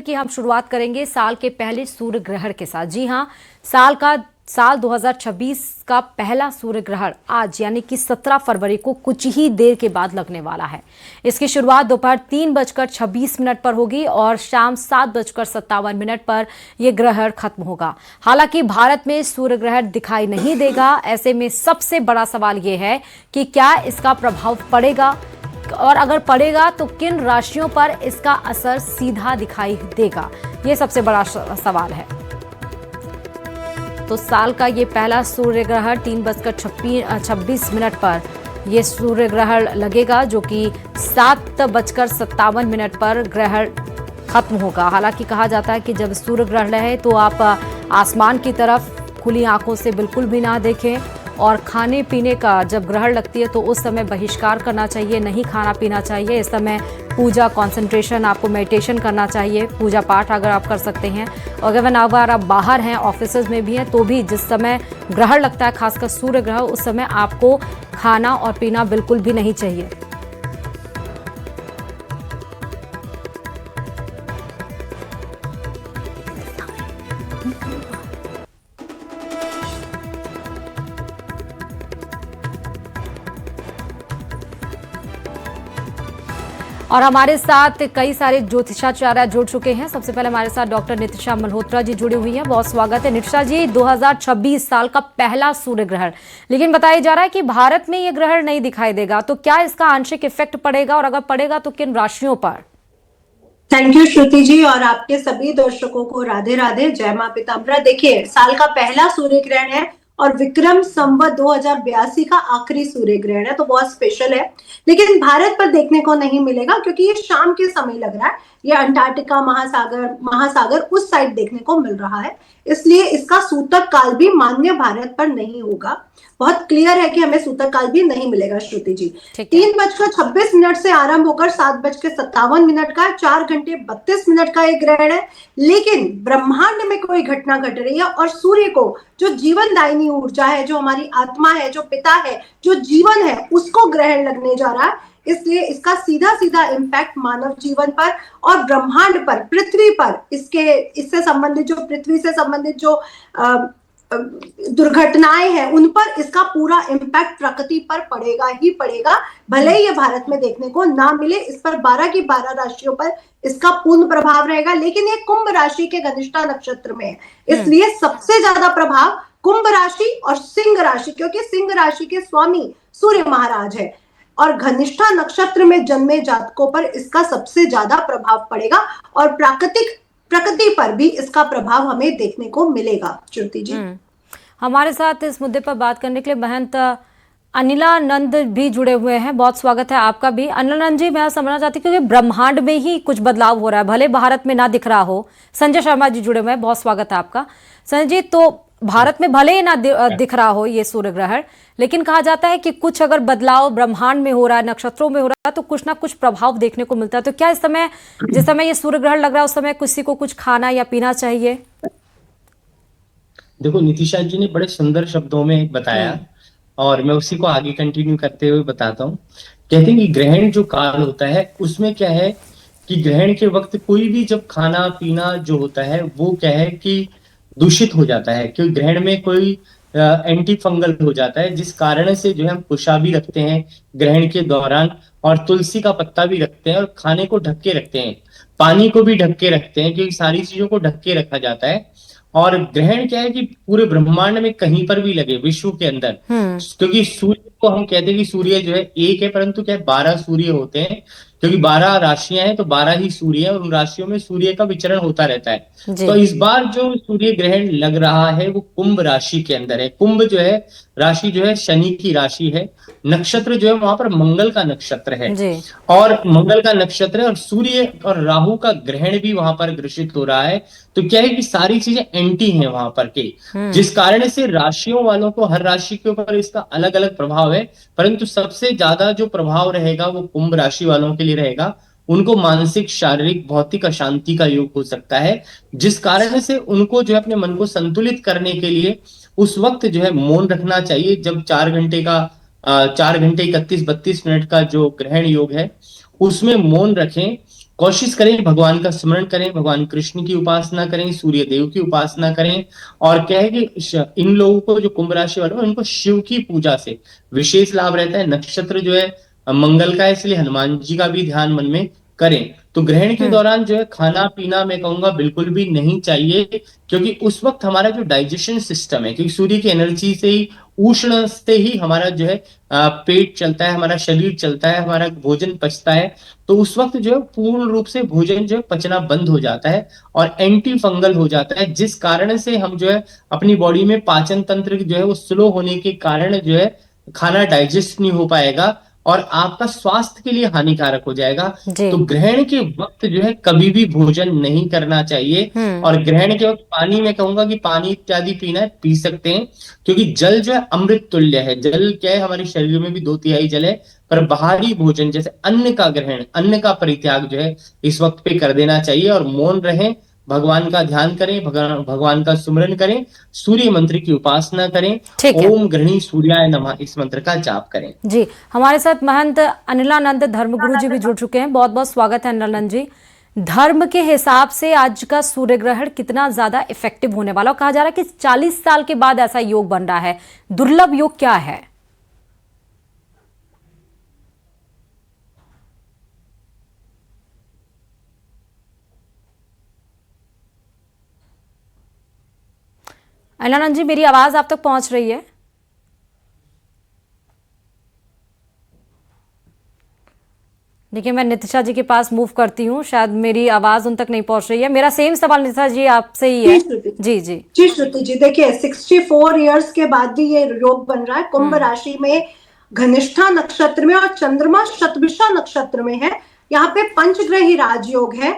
की हम शुरुआत करेंगे साल के पहले सूर्य ग्रहण के साथ। जी हां, साल 2026 का पहला सूर्य ग्रहण आज यानी कि 17 फरवरी को कुछ ही देर के बाद लगने वाला है। इसकी शुरुआत दोपहर 3:26 पर होगी और शाम 7:57 पर यह ग्रहण खत्म होगा। हालांकि भारत में सूर्य ग्रहण दिखाई नहीं देगा। ऐसे में सबसे बड़ा सवाल यह है कि क्या इसका प्रभाव पड़ेगा और अगर पड़ेगा तो किन राशियों पर इसका असर सीधा दिखाई देगा, यह सबसे बड़ा सवाल है। तो साल का ये पहला सूर्य ग्रहण 3:26 पर यह सूर्य ग्रहण लगेगा, जो कि 7:57 पर ग्रहण खत्म होगा। हालांकि कहा जाता है कि जब सूर्य ग्रहण है तो आप आसमान की तरफ खुली आंखों से बिल्कुल भी ना देखें और खाने पीने का जब ग्रहण लगती है तो उस समय बहिष्कार करना चाहिए, नहीं खाना पीना चाहिए। इस समय पूजा, कंसंट्रेशन, आपको मेडिटेशन करना चाहिए, पूजा पाठ अगर आप कर सकते हैं। और अगर आप बाहर हैं, ऑफिसेज में भी हैं, तो भी जिस समय ग्रहण लगता है, खासकर सूर्य ग्रहण, उस समय आपको खाना और पीना बिल्कुल भी नहीं चाहिए। और हमारे साथ कई सारे ज्योतिषाचार्य जुड़ चुके हैं। सबसे पहले हमारे साथ डॉक्टर नितिशा मल्होत्रा जी जुड़ी हुई हैं, बहुत स्वागत है। नितिशा जी, 2026 साल का पहला सूर्य ग्रहण, लेकिन बताया जा रहा है कि भारत में यह ग्रहण नहीं दिखाई देगा, तो क्या इसका आंशिक इफेक्ट पड़ेगा और अगर पड़ेगा तो किन राशियों पर? थैंक यू श्रुति जी और आपके सभी दर्शकों को राधे राधे, जय मां पीताम्बरा। देखिए, साल का पहला सूर्य ग्रहण है और विक्रम संवत 2082 का आखिरी सूर्य ग्रहण है, तो बहुत स्पेशल है। लेकिन भारत पर देखने को नहीं मिलेगा क्योंकि ये शाम के समय लग रहा है। ये अंटार्कटिका महासागर उस साइड देखने को मिल रहा है, इसलिए इसका सूतक काल भी मान्य भारत पर नहीं होगा। बहुत क्लियर है कि हमें सूतक काल भी नहीं मिलेगा श्रुति जी। 3:26 से आरंभ होकर 7:57 का 4:32 का एक ग्रहण है। लेकिन ब्रह्मांड में कोई घटना घट रही है और सूर्य को, जो जीवनदायिनी ऊर्जा है, जो हमारी आत्मा है, जो पिता है, जो जीवन है, उसको ग्रहण लगने जा रहा है। इसलिए इसका सीधा सीधा इम्पैक्ट मानव जीवन पर और ब्रह्मांड पर, पृथ्वी पर, इससे संबंधित जो पृथ्वी से संबंधित जो दुर्घटनाएं हैं उन पर इसका पूरा इम्पैक्ट प्रकृति पर पड़ेगा ही पड़ेगा, भले ही ये भारत में देखने को ना मिले। इस पर 12 की 12 राशियों पर इसका पूर्ण प्रभाव रहेगा, लेकिन ये कुंभ राशि के घनिष्ठा नक्षत्र में है, इसलिए सबसे ज्यादा प्रभाव कुंभ राशि और सिंह राशि, क्योंकि सिंह राशि के स्वामी सूर्य महाराज है और घनिष्ठा नक्षत्र में जन्मे जातकों पर इसका सबसे ज्यादा प्रभाव पड़ेगा और प्रकृति पर भी इसका प्रभाव हमें देखने को मिलेगा। श्रुति जी, हमारे साथ इस मुद्दे पर बात करने के लिए महंत अनिलानंद भी जुड़े हुए हैं, बहुत स्वागत है आपका भी। अनिलानंद जी, मैं समझना चाहती हूँ कि ब्रह्मांड में ही कुछ बदलाव हो रहा है, भले भारत में ना दिख रहा हो। संजय शर्मा जी जुड़े हुए हैं, बहुत स्वागत है आपका। संजय जी, तो भारत में भले ही ना दिख रहा हो ये सूर्य ग्रहण, लेकिन कहा जाता है कि कुछ अगर बदलाव ब्रह्मांड में हो रहा है, नक्षत्रों में हो रहा है, तो कुछ ना कुछ प्रभाव देखने को मिलता है। तो क्या जिस समय ये सूर्य ग्रहण लग रहा है उस समय किसी को कुछ खाना या पीना चाहिए? देखो, नितिशा जी ने बड़े सुंदर शब्दों में बताया और मैं उसी को आगे कंटिन्यू करते हुए बताता हूँ। कहते हैं कि ग्रहण जो काल होता है उसमें क्या है कि ग्रहण के वक्त कोई भी जब खाना पीना जो होता है वो क्या है कि दूषित हो जाता है, क्योंकि ग्रहण में कोई एंटी फंगल हो जाता है, जिस कारण से जो है हम कुशा भी रखते हैं ग्रहण के दौरान और तुलसी का पत्ता भी रखते हैं और खाने को ढक के रखते हैं, पानी को भी ढक के रखते हैं, क्योंकि सारी चीजों को ढक के रखा जाता है। और ग्रहण क्या है कि पूरे ब्रह्मांड में कहीं पर भी लगे विश्व के अंदर, क्योंकि सूर्य को हम कहते हैं कि सूर्य जो है एक है, परंतु क्या है 12 सूर्य होते हैं, क्योंकि 12 राशियां हैं तो 12 ही सूर्य है और उन राशियों में सूर्य का विचरण होता रहता है। तो इस बार जो सूर्य ग्रहण लग रहा है वो कुंभ राशि के अंदर है। कुंभ जो है राशि जो है शनि की राशि है, नक्षत्र जो है वहां पर मंगल का नक्षत्र है और मंगल का नक्षत्र है और सूर्य और राहु का ग्रहण भी वहां पर ग्रसित हो रहा है। तो क्या है कि सारी चीजें एंटी हैं वहां पर के, जिस कारण से राशियों वालों को हर राशि के ऊपर इसका अलग अलग प्रभाव है, परंतु सबसे ज्यादा जो प्रभाव रहेगा वो कुंभ राशि वालों के लिए रहेगा। उनको मानसिक, शारीरिक, भौतिक अशांति का योग हो सकता है, जिस कारण से उनको जो है अपने मन को संतुलित करने के लिए उस वक्त जो है मौन रखना चाहिए। जब 4 घंटे 31-32 मिनट का जो ग्रहण योग है उसमें मौन रखें कोशिश करें भगवान का स्मरण करें, भगवान कृष्ण की उपासना करें, सूर्य देव की उपासना करें। और क्या है कि इन लोगों को, जो कुंभ राशि वालों, इनको शिव की पूजा से विशेष लाभ रहता है। नक्षत्र जो है मंगल का है, इसलिए हनुमान जी का भी ध्यान मन में करें। तो ग्रहण के हम्म। दौरान जो है खाना पीना मैं कहूंगा बिल्कुल भी नहीं चाहिए, क्योंकि उस वक्त हमारा जो डाइजेशन सिस्टम है, क्योंकि सूर्य की एनर्जी से ही, उष्ण से ही हमारा जो है पेट चलता है, हमारा शरीर चलता है, हमारा भोजन पचता है। तो उस वक्त जो है पूर्ण रूप से भोजन जो है पचना बंद हो जाता है और एंटी फंगल हो जाता है, जिस कारण से हम जो है अपनी बॉडी में पाचन तंत्र जो है वो स्लो होने के कारण जो है खाना डाइजेस्ट नहीं हो पाएगा और आपका स्वास्थ्य के लिए हानिकारक हो जाएगा। जी। तो ग्रहण के वक्त जो है कभी भी भोजन नहीं करना चाहिए। हम्म। और ग्रहण के वक्त पानी, मैं कहूंगा कि पानी इत्यादि पीना है, पी सकते हैं, क्योंकि जल जो है अमृत तुल्य है। जल क्या है, हमारे शरीर में भी 2/3 जल है। पर बाहरी भोजन जैसे अन्न का ग्रहण, अन्न का परित्याग जो है इस वक्त पे कर देना चाहिए और मौन रहें, भगवान का ध्यान करें, भगवान का सुमरन करें, सूर्य मंत्र की उपासना करें, ठीक है। ओम गृहणी सूर्याय नमः इस मंत्र का जाप करें। जी, हमारे साथ महंत अनिलानंद धर्मगुरु जी भी जुड़ चुके हैं। बहुत बहुत स्वागत है अनिलानंद जी। धर्म के हिसाब से आज का सूर्य ग्रहण कितना ज्यादा इफेक्टिव होने वाला, और कहा जा रहा है कि 40 साल के बाद ऐसा योग बन रहा है। दुर्लभ योग क्या है? अनिलानंद जी, मेरी आवाज आप तक पहुंच रही है? देखिए, मैं नितिशा जी के पास मूव करती हूँ, शायद मेरी आवाज उन तक नहीं पहुंच रही है। मेरा सेम सवाल नितिशा जी आपसे ही है। जी जी जी श्रुति जी, देखिए 64 इयर्स के बाद भी ये योग बन रहा है कुंभ राशि में, घनिष्ठा नक्षत्र में, और चंद्रमा शतभिषा नक्षत्र में है। यहाँ पे पंचग्रही राजयोग है।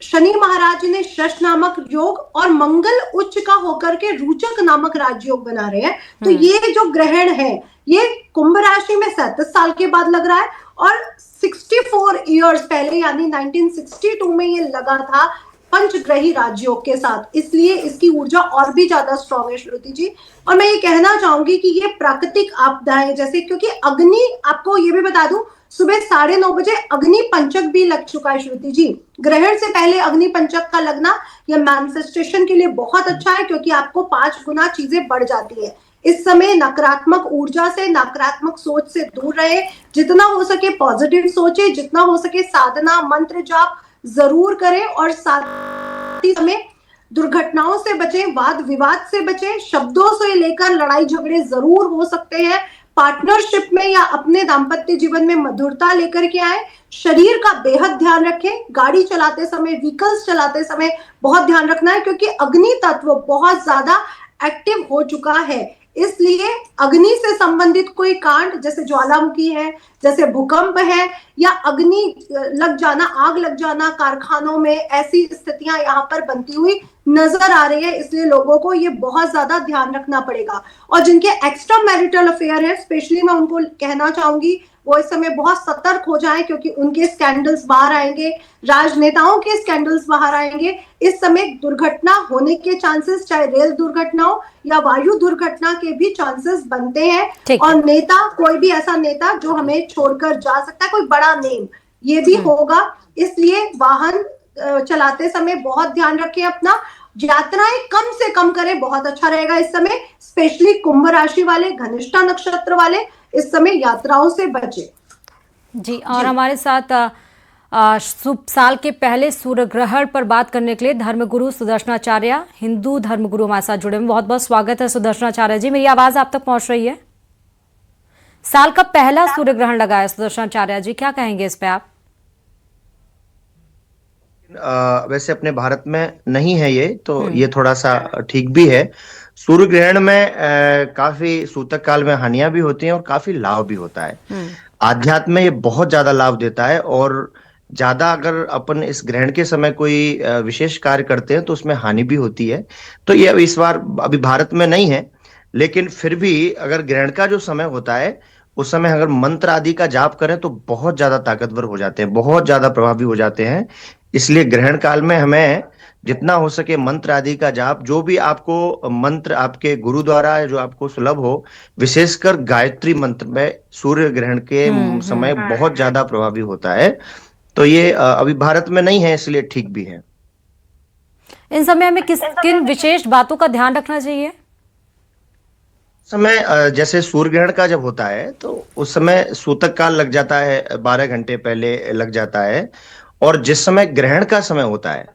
शनि महाराज ने शश नामक योग और मंगल उच्च का होकर के रुचक नामक राजयोग बना रहे हैं। तो ये जो ग्रहण है ये कुंभ राशि में 37 साल के बाद लग रहा है, और 64 इयर्स पहले यानी 1962 में ये लगा था पंचग्रही राजयोग के साथ, इसलिए इसकी ऊर्जा और भी ज्यादा स्ट्रॉन्ग है श्रुति जी। और मैं ये कहना चाहूंगी कि ये प्राकृतिक आपदाएं, जैसे क्योंकि अग्नि, आपको ये भी बता दूं, सुबह 9:30 बजे अग्नि पंचक भी लग चुका है श्रुति जी। ग्रहण से पहले अग्नि पंचक का लगना यह मैनिफेस्टेशन के लिए बहुत अच्छा है, क्योंकि आपको 5 गुना चीजें बढ़ जाती है। इस समय नकारात्मक ऊर्जा से, नकारात्मक सोच से दूर रहे, जितना हो सके पॉजिटिव सोचे, जितना हो सके साधना मंत्र जाप जरूर करें, और साथ ही समय दुर्घटनाओं से बचें, वाद विवाद से बचें, शब्दों से लेकर लड़ाई झगड़े जरूर हो सकते हैं। पार्टनरशिप में या अपने दाम्पत्य जीवन में मधुरता लेकर के आए। शरीर का बेहद ध्यान रखें, गाड़ी चलाते समय, व्हीकल्स चलाते समय बहुत ध्यान रखना है, क्योंकि अग्नि तत्व बहुत ज्यादा एक्टिव हो चुका है। इसलिए अग्नि से संबंधित कोई कांड, जैसे ज्वालामुखी है, जैसे भूकंप है, या अग्नि लग जाना, आग लग जाना कारखानों में, ऐसी स्थितियां यहाँ पर बनती हुई नजर आ रही है। इसलिए लोगों को ये बहुत ज्यादा ध्यान रखना पड़ेगा। और जिनके एक्स्ट्रा मैरिटल अफेयर है, स्पेशली मैं उनको कहना चाहूंगी वो इस समय बहुत सतर्क हो जाएं, क्योंकि उनके स्कैंडल्स बाहर आएंगे, राजनेताओं के स्कैंडल्स बाहर आएंगे। इस समय दुर्घटना होने के चांसेस, चाहे रेल दुर्घटना हो या वायु दुर्घटना के भी चांसेस बनते हैं। और नेता, कोई भी ऐसा नेता जो हमें छोड़कर जा सकता है, कोई बड़ा नेम, ये भी होगा। इसलिए वाहन चलाते समय बहुत ध्यान रखें अपना, यात्राएं कम से कम करें, बहुत अच्छा रहेगा इस समय। स्पेशली कुंभ राशि वाले, घनिष्ठा नक्षत्र वाले इस समय यात्राओं से बचे। जी, और हमारे साथ शुभ साल के पहले सूर्य ग्रहण पर बात करने के लिए धर्मगुरु सुदर्शनाचार्य, हिंदू धर्मगुरु हमारे साथ जुड़े हैं। बहुत बहुत स्वागत है सुदर्शनाचार्य जी। मेरी आवाज आप तक पहुंच रही है? साल का पहला सूर्य ग्रहण लगा है सुदर्शनाचार्य जी, क्या कहेंगे इस पे आप? वैसे अपने भारत में नहीं है ये, तो ये थोड़ा सा ठीक भी है। सूर्य ग्रहण में काफी सूतक काल में हानियां भी होती हैं और काफी लाभ भी होता है। आध्यात्म में ये बहुत ज्यादा लाभ देता है, और ज्यादा अगर अपन इस ग्रहण के समय कोई विशेष कार्य करते हैं तो उसमें हानि भी होती है। तो ये इस बार अभी भारत में नहीं है, लेकिन फिर भी अगर ग्रहण का जो समय होता है उस समय अगर मंत्र आदि का जाप करें तो बहुत ज्यादा ताकतवर हो जाते हैं, बहुत ज्यादा प्रभावी हो जाते हैं। इसलिए ग्रहण काल में हमें जितना हो सके मंत्र आदि का जाप, जो भी आपको मंत्र आपके गुरु द्वारा जो आपको सुलभ हो, विशेषकर गायत्री मंत्र में सूर्य ग्रहण के समय बहुत ज्यादा प्रभावी होता है। तो ये अभी भारत में नहीं है, इसलिए ठीक भी है। इन समय हमें किन विशेष बातों का ध्यान रखना चाहिए? समय जैसे सूर्य ग्रहण का जब होता है तो उस समय सूतक काल लग जाता है, 12 घंटे पहले लग जाता है। और जिस समय ग्रहण का समय होता है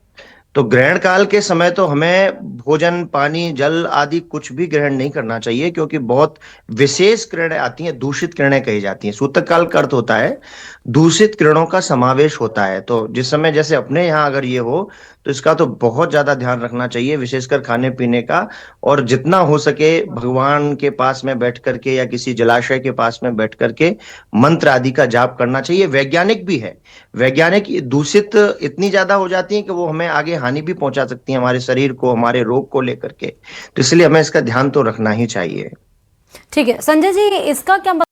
तो ग्रहण काल के समय तो हमें भोजन, पानी, जल आदि कुछ भी ग्रहण नहीं करना चाहिए, क्योंकि बहुत विशेष किरणें आती हैं, दूषित किरणें कही जाती हैं। सूतक काल का अर्थ होता है दूषित किरणों का समावेश होता है। तो जिस समय जैसे अपने यहाँ अगर ये हो तो इसका तो बहुत ज्यादा ध्यान रखना चाहिए, विशेषकर खाने पीने का। और जितना हो सके भगवान के पास में बैठ करके या किसी जलाशय के पास में बैठ करके मंत्र आदि का जाप करना चाहिए। वैज्ञानिक भी है, वैज्ञानिक दूषित इतनी ज्यादा हो जाती है कि वो हमें आगे हानि भी पहुंचा सकती है, हमारे शरीर को, हमारे रोग को लेकर के। तो इसलिए हमें इसका ध्यान तो रखना ही चाहिए। ठीक है संजय जी, इसका क्या